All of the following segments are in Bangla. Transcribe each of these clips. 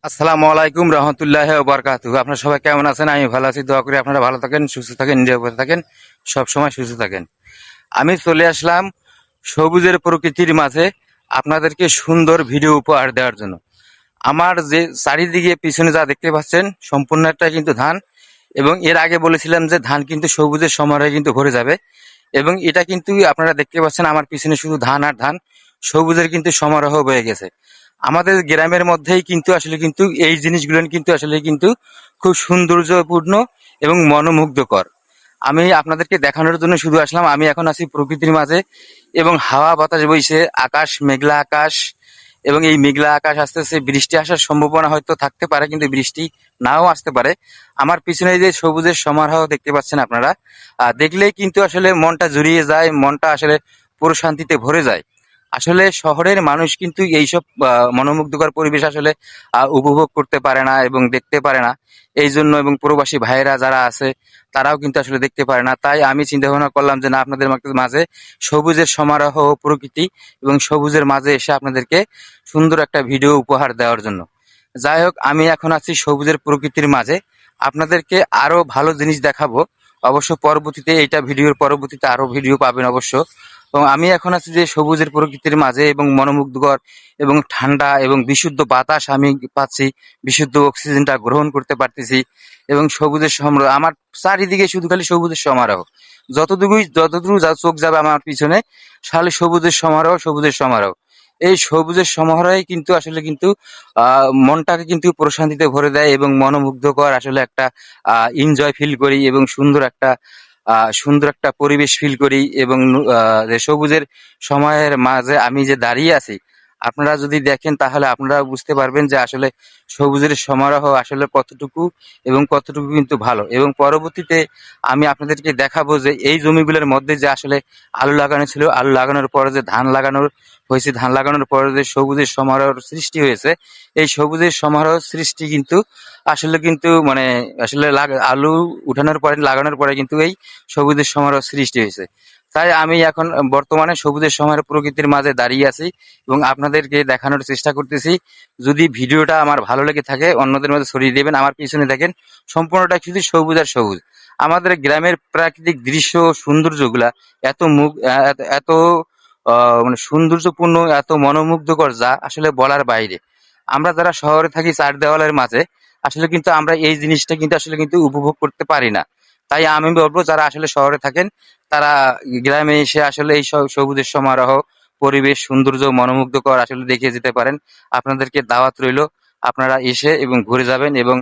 আসসালামু আলাইকুম রহমতুল্লাহ বারকাতুহু। আপনারা সবাই কেমন আছেন? আমি ভালো আছি, দোয়া করি আপনারা ভালো থাকেন, সুস্থ থাকেন, নিরাপদে থাকেন, সব সময় সুস্থ থাকেন। আমি চলে আসলাম সবুজের প্রকৃতির মাঝে আপনাদেরকে সুন্দর ভিডিও উপহার দেওয়ার জন্য। আমার যে চারিদিকে পিছনে যা দেখতে পাচ্ছেন সম্পূর্ণটা কিন্তু ধান, এবং এর আগে বলেছিলাম যে ধান কিন্তু সবুজের সমারোহে কিন্তু ভরে যাবে, এবং এটা কিন্তু আপনারা দেখতে পাচ্ছেন আমার পিছনে শুধু ধান আর ধান, সবুজের কিন্তু সমারোহ বয়ে গেছে। আমাদের গ্রামের মধ্যেই কিন্তু আসলে কিন্তু এই জিনিসগুলো কিন্তু আসলে কিন্তু খুব সৌন্দর্যপূর্ণ এবং মনোমুগ্ধকর। আমি আপনাদেরকে দেখানোর জন্য শুধু আসলাম। আমি এখন আছি প্রকৃতির মাঝে, এবং হাওয়া বাতাস বইছে, আকাশ মেঘলা আকাশ, এবং এই মেঘলা আকাশ আস্তে আস্তে বৃষ্টি আসার সম্ভাবনা হয়তো থাকতে পারে, কিন্তু বৃষ্টি নাও আসতে পারে। আমার পিছনে যে সবুজের সমারোহ দেখতে পাচ্ছেন আপনারা, দেখলেই কিন্তু আসলে মনটা জুড়িয়ে যায়, মনটা আসলে প্রশান্তিতে ভরে যায়। আসলে শহরের মানুষ কিন্তু এইসব মনোমুগ্ধকর পরিবেশ আসলে উপভোগ করতে পারে না এবং দেখতে পারে না। এই জন্য, এবং প্রবাসী ভাইয়েরা যারা আছে তারাও কিন্তু আসলে দেখতে পারে না। তাই আমি চিন্তা ভাবনা করলাম যে না, আপনাদের মাঝে সবুজের সমারোহ প্রকৃতি এবং সবুজের মাঝে এসে আপনাদেরকে সুন্দর একটা ভিডিও উপহার দেওয়ার জন্য। যাই হোক, আমি এখন আছি সবুজের প্রকৃতির মাঝে, আপনাদেরকে আরো ভালো জিনিস দেখাবো অবশ্য পরবর্তীতে। এইটা ভিডিওর পরবর্তীতে আরো ভিডিও পাবেন অবশ্য। এবং আমি এখন আছি যে সবুজের প্রকৃতির মাঝে, এবং মনোমুগ্ধকর এবং ঠান্ডা এবং বিশুদ্ধ বাতাস আমি পাচ্ছি, বিশুদ্ধ অক্সিজেনটা গ্রহণ করতে পারতেছি, এবং সবুজের সমারোহ আমার চারিদিকে, শুধু খালি সবুজের সমারোহ। যতদূর চোখ যাবে আমার পিছনে খালি সবুজের সমারোহ, সবুজের সমারোহ। এই সবুজের সমারোহে কিন্তু আসলে কিন্তু মনটাকে কিন্তু প্রশান্তিতে ভরে দেয়, এবং মনোমুগ্ধকর আসলে একটা এনজয় ফিল করি, এবং সুন্দর একটা পরিবেশ ফিল করি। এবং যে সবুজের সময়ের মাঝে আমি যে দাঁড়িয়ে আছি, আপনারা যদি দেখেন তাহলে আপনারা বুঝতে পারবেন যে আসলে সবুজের সমারোহ আসলে কতটুকু এবং কতটুকু কিন্তু ভালো। এবং পরবর্তীতে আমি আপনাদেরকে দেখাবো যে এই জমিগুলোর মধ্যে যে আসলে আলু লাগানো ছিল, আলু লাগানোর পরে যে ধান লাগানোর হয়েছে, ধান লাগানোর পরে যে সবুজের সমারোহ সৃষ্টি হয়েছে, এই সবুজের সমারোহ সৃষ্টি কিন্তু আসলে কিন্তু মানে আসলে আলু উঠানোর পরে, লাগানোর পরে কিন্তু এই সবুজের সমারোহ সৃষ্টি হয়েছে। তাই আমি এখন বর্তমানে সবুজের সমারোহ প্রকৃতির মাঝে দাঁড়িয়ে আছি, এবং আপনাদেরকে দেখানোর চেষ্টা করতেছি। যদি ভিডিওটা আমার ভালো লেগে থাকে অন্যদের মধ্যে ছড়িয়ে দেবেন। আমার পিছনে দেখেন সম্পূর্ণটা শুধু সবুজ আর সবুজ। আমাদের গ্রামের প্রাকৃতিক দৃশ্য সৌন্দর্যগুলা এত মুখ এত এত, মানে সৌন্দর্যপূর্ণ, এত মনোমুগ্ধকর যা আসলে বলার বাইরে। আমরা যারা শহরে থাকি চার দেওয়ালের মাঝে, আসলে কিন্তু আমরা এই জিনিসটা কিন্তু আসলে কিন্তু উপভোগ করতে পারি না। তাই আমি বলবো যারা আসলে শহরে থাকেন তারা গ্রামে এসে আসলে এই সবুজের সমারোহ, পরিবেশ সৌন্দর্য মনোমুগ্ধকর আসলে দেখে যেতে পারেন। আপনাদেরকে দাওয়াত রইল, আপনারা এসে এবং ঘুরে যাবেন। এবং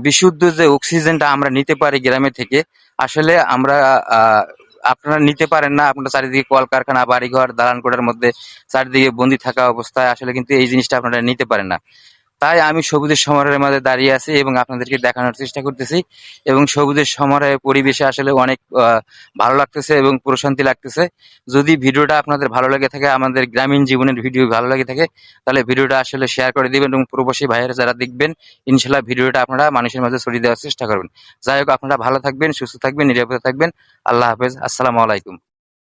বিশুদ্ধ যে অক্সিজেনটা আমরা নিতে পারি গ্রামে থেকে, আসলে আমরা আহ আপনারা নিতে পারেন না। আপনারা চারিদিকে কলকারখানা, বাড়িঘর, দালান কোঠার মধ্যে চারিদিকে বন্দি থাকা অবস্থায় আসলে কিন্তু এই জিনিসটা আপনারা নিতে পারেন না। তাই আমি সবুজের সমারোহের মাঝে দাঁড়িয়ে আছি এবং আপনাদেরকে দেখানোর চেষ্টা করতেছি। এবং সবুজের সমারোহে পরিবেশে আসলে অনেক ভালো লাগতেছে এবং প্রশান্তি লাগতেছে। যদি ভিডিওটা আপনাদের ভালো লেগে থাকে, আমাদের গ্রামীণ জীবনের ভিডিও ভালো লেগে থাকে, তাহলে ভিডিওটা আসলে শেয়ার করে দিবেন, এবং প্রবাসী ভাইয়েরা যারা দেখবেন ইনশাল্লাহ ভিডিওটা আপনারা মানুষের মাঝে ছড়িয়ে দেওয়ার চেষ্টা করবেন। যাই হোক, আপনারা ভালো থাকবেন, সুস্থ থাকবেন, নিরাপদে থাকবেন। আল্লাহ হাফেজ, আসসালামু আলাইকুম।